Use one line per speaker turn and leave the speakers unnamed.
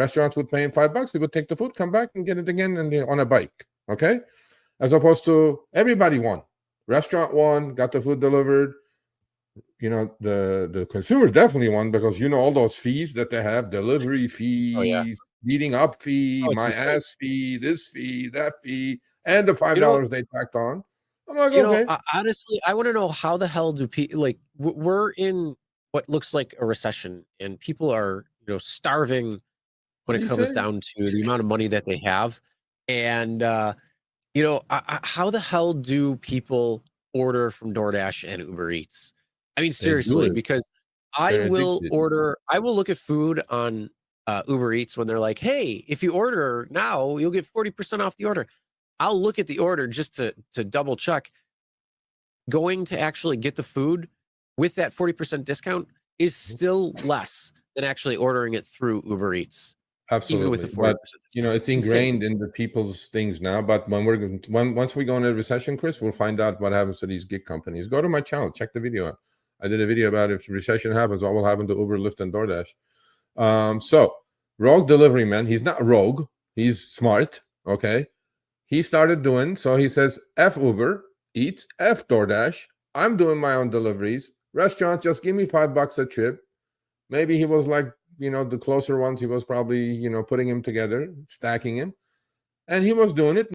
Restaurants would pay him $5. He would take the food, come back and get it again on a bike. Okay. As opposed to everybody won. Restaurant won, got the food delivered. The consumer definitely won because all those fees that they have, delivery fee, beating up fee, my ass fee, this fee, that fee, and the $5 they tacked on. I'm like, okay.
Honestly, I want to know how the hell do people we're in what looks like a recession and people are, starving when it comes down to the amount of money that they have. And, how the hell do people order from DoorDash and Uber Eats? I mean, seriously, because I will look at food on Uber Eats when they're like, hey, if you order now, you'll get 40% off the order. I'll look at the order just to double check. Going to actually get the food with that 40% discount is still less than actually ordering it through Uber Eats.
Absolutely.
Even with the 40%.
But, it's ingrained in the people's things now. But once we go into a recession, Chris, we'll find out what happens to these gig companies. Go to my channel, check the video out. I did a video about if recession happens, what will happen to Uber, Lyft, and DoorDash. So rogue delivery man, he's not rogue, he's smart. Okay. He started doing, so he says, F Uber Eats, F DoorDash. I'm doing my own deliveries. Restaurant, just give me $5 a trip. Maybe he was like, the closer ones, he was probably, putting him together, stacking him. And he was doing it.